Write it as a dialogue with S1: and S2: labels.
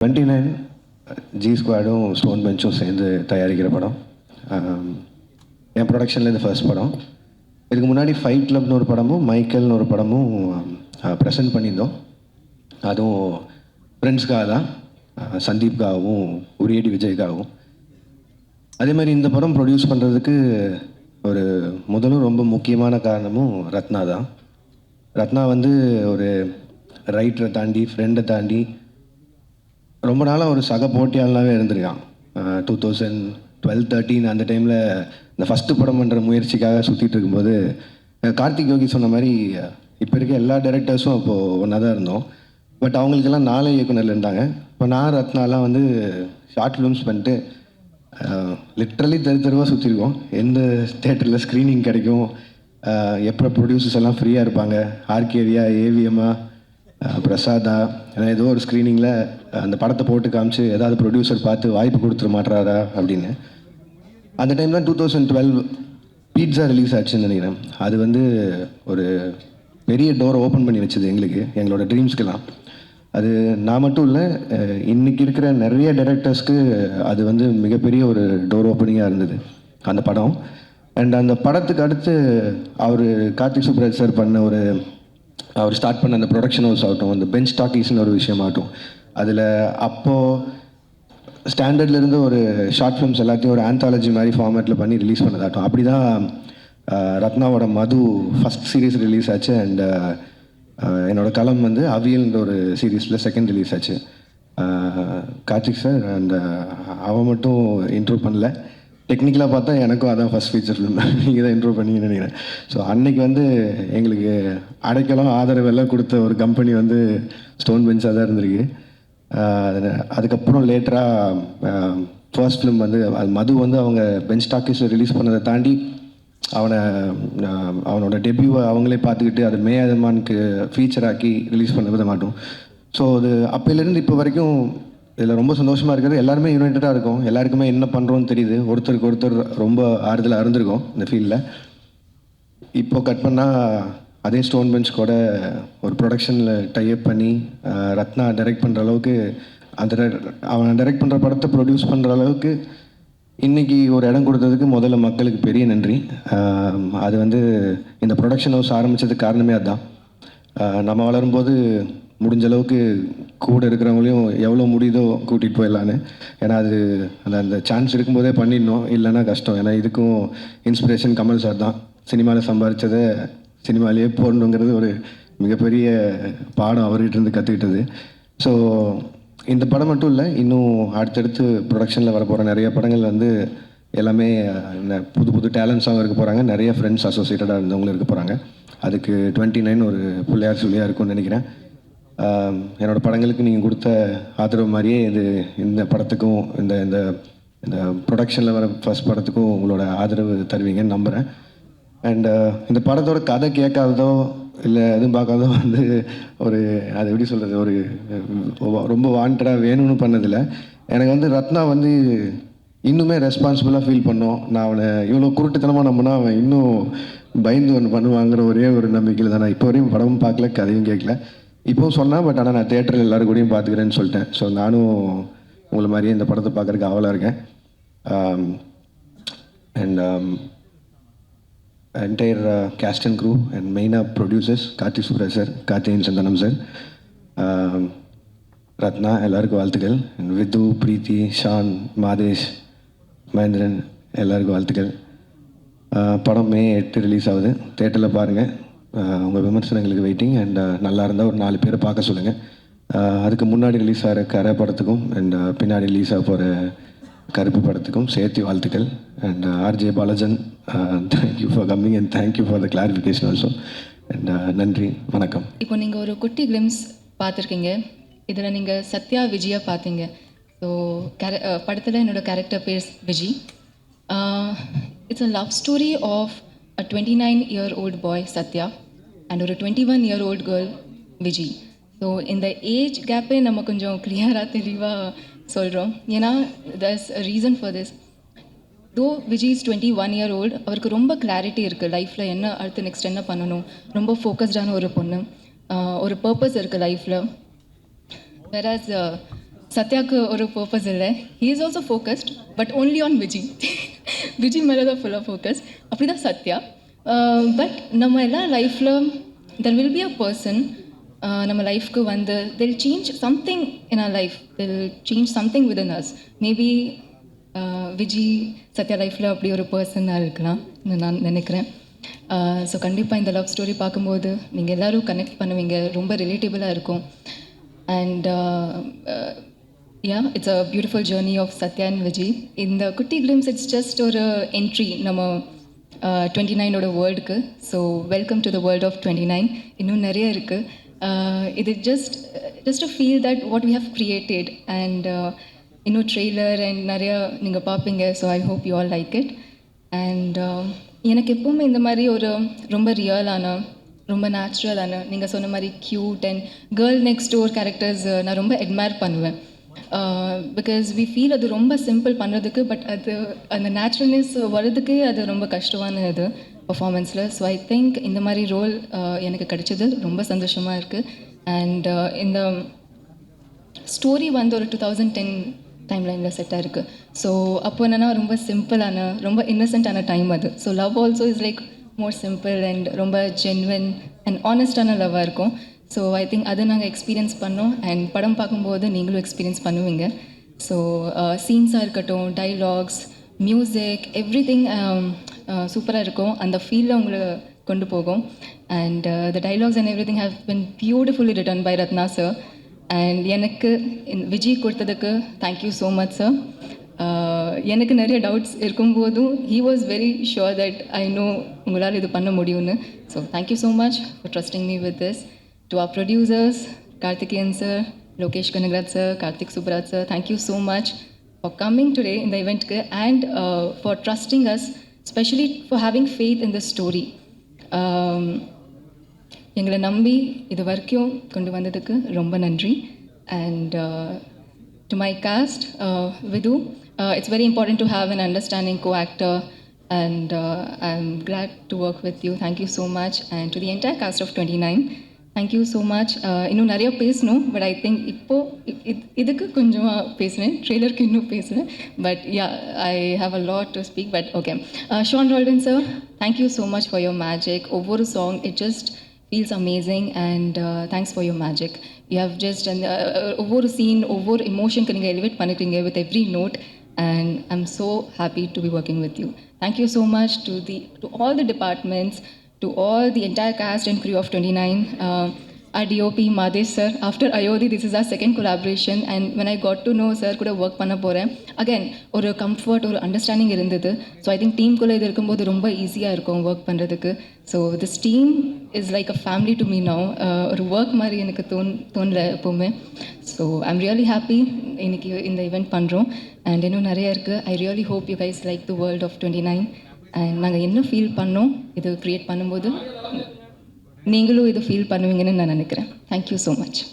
S1: 29 G ஸ்குவாடும் stone பெஞ்சும் சேர்ந்து தயாரிக்கிற படம். என் ப்ரொடக்ஷனில் இது ஃபர்ஸ்ட் படம். இதுக்கு முன்னாடி ஃபைட் கிளப்னு ஒரு படமும் மைக்கேல்னு ஒரு படமும் ப்ரெசென்ட் பண்ணியிருந்தோம். அதுவும் ஃப்ரெண்ட்ஸ்க்காக தான், சந்தீப்காகவும் உரியடி விஜய்க்காகவும். அதே மாதிரி இந்த படம் ப்ரொடியூஸ் பண்ணுறதுக்கு ஒரு முதலும் ரொம்ப முக்கியமான காரணமும் ரத்னா தான். ரத்னா வந்து ஒரு ரைட்டரை தாண்டி ஃப்ரெண்டை தாண்டி ரொம்ப நாளாக ஒரு சக போட்டியாளனாகவே இருந்திருக்கான். 2012-13 அந்த டைமில் இந்த ஃபஸ்ட்டு படம் பண்ணுற முயற்சிக்காக சுற்றிட்டு இருக்கும்போது கார்த்திக் யோகி சொன்ன மாதிரி இப்போ இருக்க எல்லா டைரக்டர்ஸும் அப்போது ஒன்றா தான் இருந்தோம். பட் அவங்களுக்கெல்லாம் 4 இயக்குனர் இருந்தாங்க. இப்போ நான் ரத்னாலாம் வந்து ஷார்ட் ஃபிலிம்ஸ் பண்ணிட்டு லிட்ரலி தெருவாக சுற்றிருக்கோம். எந்த தேட்டரில் ஸ்க்ரீனிங் கிடைக்கும், எப்போ ப்ரொடியூசர்ஸ் எல்லாம் ஃப்ரீயாக இருப்பாங்க, ஆர்கேவியா, ஏவிஎம்மா, பிரசாதா, ஏன்னா ஏதோ ஒரு ஸ்க்ரீனிங்கில் அந்த படத்தை போட்டு காமிச்சு ஏதாவது ப்ரொடியூசர் பார்த்து வாய்ப்பு கொடுத்துட மாட்டுறாரா அப்படின்னு. அந்த டைம் தான் 2012 பீட்சா ரிலீஸ் ஆச்சுன்னு நினைக்கிறேன். அது வந்து ஒரு பெரிய டோரை ஓப்பன் பண்ணி வச்சுது எங்களுக்கு, எங்களோட ட்ரீம்ஸ்க்கெல்லாம். அது நான் மட்டும் இல்லை, இன்றைக்கி இருக்கிற நிறைய டைரக்டர்ஸ்க்கு அது வந்து மிகப்பெரிய ஒரு டோர் ஓப்பனிங்காக இருந்தது அந்த படம். அண்ட் அந்த படத்துக்கு அடுத்து அவர் கார்த்திக் சுப்ராஜ் சார் பண்ண அவர் ஸ்டார்ட் பண்ண அந்த ப்ரொடக்ஷன் ஹவுஸ் ஆகட்டும், அந்த பெஞ்ச் டாக்கீஸ்னு ஒரு விஷயமாகட்டும், அதில் அப்போது ஸ்டாண்டர்ட்லேருந்து ஒரு ஷார்ட் ஃபிலிம்ஸ் எல்லாத்தையும் ஒரு ஆந்தாலஜி மாதிரி ஃபார்மேட்டில் பண்ணி ரிலீஸ் பண்ணதாகட்டும். அப்படி தான் ரத்னாவோட மது ஃபஸ்ட் சீரீஸ் ரிலீஸ் ஆச்சு. அண்ட் என்னோடய களம் வந்து அவியல்ன்ற ஒரு சீரீஸில் செகண்ட் ரிலீஸ் ஆச்சு. கார்த்திக் சார் அண்ட் அவன் மட்டும் இன்ட்ரூவ் பண்ணல, டெக்னிக்கலாக பார்த்தா எனக்கும் அதான் ஃபஸ்ட் ஃபீச்சர் ஃபிலிம் நீங்கள் தான் இன்ட்ரூவ் பண்ணிங்கன்னு நினைக்கிறேன். ஸோ அன்றைக்கி வந்து எங்களுக்கு அடைக்கலம் ஆதரவெல்லாம் கொடுத்த ஒரு கம்பெனி வந்து ஸ்டோன் பெஞ்சாக தான் இருந்திருக்கு. அதுக்கப்புறம் லேட்டராக ஃபர்ஸ்ட் ஃபிலிம் வந்து அது மது வந்து அவங்க பெஞ்ச் டாக்கீஸில் ரிலீஸ் பண்ணதை தாண்டி அவனோட டெபியூவை அவங்களே பார்த்துக்கிட்டு அது மேயாதமானுக்கு ஃபீச்சர் ஆக்கி ரிலீஸ் பண்ண விட மாட்டோம். ஸோ அது அப்போலேருந்து இப்போ வரைக்கும் இதில் ரொம்ப சந்தோஷமாக இருக்கிறது, எல்லாருமே யுனைட்டடாக இருக்கும், எல்லாருக்குமே என்ன பண்ணுறோன்னு தெரியுது, ஒருத்தருக்கு ஒருத்தர் ரொம்ப ஆறுதலாக இருந்திருக்கும் இந்த ஃபீல்டில். இப்போ கட் பண்ணால் அதே ஸ்டோன் பெஞ்ச் கூட ஒரு ப்ரொடக்ஷனில் டைப் பண்ணி ரத்னா டைரக்ட் பண்ணுற அளவுக்கு, அவன் டைரக்ட் பண்ணுற படத்தை ப்ரொடியூஸ் பண்ணுற அளவுக்கு இன்றைக்கி ஒரு இடம் கொடுத்ததுக்கு முதல்ல மக்களுக்கு பெரிய நன்றி. அது வந்து இந்த ப்ரொடக்ஷன் ஹவுஸ் ஆரம்பித்ததுக்கு காரணமே அதுதான். நம்ம வளரும்போது முடிஞ்ச அளவுக்கு கூட இருக்கிறவங்களையும் எவ்வளோ முடியுதோ கூட்டிகிட்டு போயிடலான்னு. ஏன்னா அது அந்த சான்ஸ் இருக்கும்போதே பண்ணிடணும், இல்லைன்னா கஷ்டம். ஏன்னா இதுக்கும் இன்ஸ்பிரேஷன் கமல் சார் தான். சினிமாவில் சம்பாதிச்சதை சினிமாலேயே போடணுங்கிறது ஒரு மிகப்பெரிய பாடம் அவர்கிட்ட இருந்து கற்றுக்கிட்டது. ஸோ இந்த படம் மட்டும் இல்லை, இன்னும் அடுத்தடுத்து ப்ரொடக்ஷனில் வரப்போகிற நிறைய படங்கள் வந்து எல்லாமே புது புது டேலண்ட்ஸாகவும் இருக்க போகிறாங்க, நிறைய ஃப்ரெண்ட்ஸ் அசோசியேட்டடாக இருந்தவங்களும் இருக்க போகிறாங்க. அதுக்கு 29 ஒரு பிள்ளையார் சொல்லியாக இருக்கும்னு நினைக்கிறேன். என்னோடய படங்களுக்கு நீங்கள் கொடுத்த ஆதரவு மாதிரியே இந்த படத்துக்கும் இந்த இந்த இந்த ப்ரொடக்ஷனில் வர ஃபஸ்ட் படத்துக்கும் உங்களோட ஆதரவு தருவீங்கன்னு நம்புகிறேன். அண்ட் இந்த படத்தோட கதை கேட்காததோ இல்லை எதுவும் பார்க்காதோ வந்து அது எப்படி சொல்கிறது, ரொம்ப வாண்டடாக வேணும்னு பண்ணதில்லை. எனக்கு வந்து ரத்னா வந்து இன்னுமே ரெஸ்பான்சிபிளாக ஃபீல் பண்ணோம். நான் அவனை இவ்வளோ குருட்டுத்தனமாக நம்பினா அவன் இன்னும் பயந்து ஒன்று பண்ணுவாங்கிற ஒரே ஒரு நம்பிக்கையில் தான் நான் இப்போ வரையும் படமும் பார்க்கல, கதையும் கேட்கல. இப்போவும் சொன்னேன், பட் ஆனால் நான் தேட்டரில் எல்லோரும் கூடயும் பார்த்துக்கிறேன்னு சொல்லிட்டேன். ஸோ நானும் உங்களை மாதிரியே இந்த படத்தை பார்க்குறதுக்கு ஆவலாக இருக்கேன். And entire cast and crew and மெயினாக producers Karthik Subraj sir, Karthikeyan Santhanam sir, Rathna, எல்லாருக்கும் வாழ்த்துக்கள். அண்ட் வித்து, பிரீத்தி, ஷான், மாதேஷ், மகேந்திரன், எல்லாருக்கும் வாழ்த்துக்கள். படம் May 8 ரிலீஸ் ஆகுது, தேட்டரில் பாருங்கள். உங்கள் விமர்சனங்களுக்கு வெயிட்டிங். அண்ட் நல்லா இருந்தால் ஒரு 4 பேரை பார்க்க சொல்லுங்கள். அதுக்கு முன்னாடி ரிலீஸ் ஆகிற கரை படத்துக்கும் அண்ட் பின்னாடி ரிலீஸ் ஆக போகிற கருப்பு படத்துக்கும் சேர்த்து வாழ்த்துக்கள். And RJ Balajan, thank you for coming and thank you for the clarification also. And நன்றி, வணக்கம்.
S2: இப்போ நீங்கள் ஒரு குட்டி கிளிம்ஸ் பார்த்துருக்கீங்க, இதில் நீங்கள் சத்யா விஜயா பார்த்தீங்க. ஸோ படத்தில் என்னோடய கேரக்டர் பேர் Viji. It's a love story of a 29-year-old boy Satya and ஒரு 21-year-old girl Viji. ஸோ இந்த ஏஜ் கேப்பே நம்ம கொஞ்சம் கிளியராக தெளிவாக சொல்கிறோம். ஏன்னா there's a reason for this. though Viji is 21-year-old, அவருக்கு ரொம்ப கிளாரிட்டி இருக்குது லைஃப்பில், என்ன அடுத்து நெக்ஸ்ட் என்ன பண்ணணும், ரொம்ப ஃபோக்கஸ்டான ஒரு பொண்ணு, ஒரு பர்பஸ் இருக்குது லைஃப்பில். whereas சத்யாவுக்கு ஒரு பர்பஸ் இல்லை. He is also focused but only on Viji. Viji மேலே தான் ஃபுல்லாக ஃபோக்கஸ். அப்படி தான் சத்யா. பட் நம்ம எல்லா லைஃப்பில் there will be a person நம்ம லைஃப்க்கு வந்து till change something in our life, till change something within us. Maybe Viji Sathya லைஃப்பில் அப்படி ஒரு பர்சனாக இருக்கலாம் நான் நினைக்கிறேன். ஸோ கண்டிப்பாக இந்த லவ் ஸ்டோரி பார்க்கும்போது நீங்கள் எல்லோரும் கனெக்ட் பண்ணுவீங்க, ரொம்ப ரிலேட்டபிளாக இருக்கும். And it's a beautiful journey of Sathya and Vijay. இந்த குட்டி கிளிம்ஸ் இட்ஸ் ஜஸ்ட் ஒரு என்ட்ரி நம்ம 29ஓட வேர்ல்டுக்கு. So welcome to the world of 29. இன்னும் நிறைய இருக்குது. இது just a feel that what we have created. And இன்னும் ட்ரெய்லர் அண்ட் நிறையா நீங்கள் பார்ப்பீங்க. So I hope you all like it. And எனக்கு எப்போவுமே இந்த மாதிரி ஒரு ரொம்ப ரியலான, ரொம்ப நேச்சுரலான, நீங்கள் சொன்ன மாதிரி cute and girl next door characters நான் ரொம்ப அட்மையர் பண்ணுவேன். பிகாஸ் வி ஃபீல் அது ரொம்ப சிம்பிள் பண்ணுறதுக்கு, பட் அது அந்த நேச்சுரல்னஸ் வர்றதுக்கு அது ரொம்ப கஷ்டமான இது பர்ஃபார்மன்ஸில். ஸோ ஐ திங்க் இந்த மாதிரி ரோல் எனக்கு கிடைச்சது ரொம்ப சந்தோஷமாக இருக்குது. அண்ட் இந்த ஸ்டோரி வந்து ஒரு 2010 டைம்லைனில் செட்டாக இருக்குது. ஸோ அப்போ என்னென்னா ரொம்ப சிம்பிளான, ரொம்ப இன்னசென்ட்டான டைம் அது. So love also is like more simple and ரொம்ப ஜென்வன் அண்ட் ஆனஸ்டான லவ்வாக இருக்கும். ஸோ ஐ திங்க் அதை நாங்கள் எக்ஸ்பீரியன்ஸ் பண்ணோம். அண்ட் படம் பார்க்கும்போது நீங்களும் எக்ஸ்பீரியன்ஸ் பண்ணுவீங்க. ஸோ சீன்ஸாக இருக்கட்டும், டைலாக்ஸ், மியூசிக், எவ்ரி திங் சூப்பராக இருக்கும். அந்த ஃபீலில் உங்களை கொண்டு போகும். And the dialogues and everything have been beautifully written by Rathna sir. And எனக்கு விஜய் கொடுத்ததுக்கு தேங்க்யூ ஸோ மச் சார். எனக்கு நிறைய டவுட்ஸ் இருக்கும்போதும் he was very sure that I know உங்களால் இது பண்ண முடியும்னு. So thank you so much for trusting me with this. To our producers Karthikeyan sir, Lokesh Kanagaraj sir, Karthik Subraj sir, thank you so much for coming today இந்த இவெண்ட்க்கு and for trusting us, specially for having faith in the story. எங்களை நம்பி இது வரைக்கும் கொண்டு வந்ததுக்கு ரொம்ப நன்றி. And to my cast, Vidhu, it's very important to have an understanding co-actor and I'm glad to work with you. Thank you so much. And to the entire cast of 29, thank you so much. இன்னும் நிறைய பேசணும், but I think இப்போது இதுக்கு கொஞ்சமாக பேசுகிறேன், ட்ரெய்லருக்கு இன்னும் பேசுகிறேன். But yeah, I have a lot to speak. But okay, Sean Roldan sir, thank you so much for your magic. ஒவ்வொரு song it just feels amazing and thanks for your magic. You have just ஒவ்வொரு scene, ஒவ்வொரு எமோஷனுக்கு நீங்கள் elevate பண்ணிக்கிறீங்க with every note and I'm so happy to be working with you. Thank you so much to all the departments, to all the entire cast and crew of 29. Our DOP Madesh sir, after Ayodhi this is our second collaboration and when I got to know sir கூட work பண்ண போகிறேன், again ஒரு comfort, ஒரு understanding இருந்தது. So I think டீம்குள்ளே இது இருக்கும்போது ரொம்ப ஈஸியாக இருக்கும் ஒர்க் பண்ணுறதுக்கு. So this team is like a family to me now. ஒரு ஒர்க் மாதிரி எனக்கு தோணல எப்போவுமே. So I am really happy இன்னைக்கு இந்த ஈவெண்ட் பண்ணுறோம். அண்ட் இன்னும் நிறைய இருக்குது. I really hope you guys like the world of 29. And நாங்கள் என்ன ஃபீல் பண்ணோம் இது க்ரியேட் பண்ணும்போது நீங்களும் இது ஃபீல் பண்ணுவீங்கன்னு நான் நினைக்கிறேன். Thank you so much.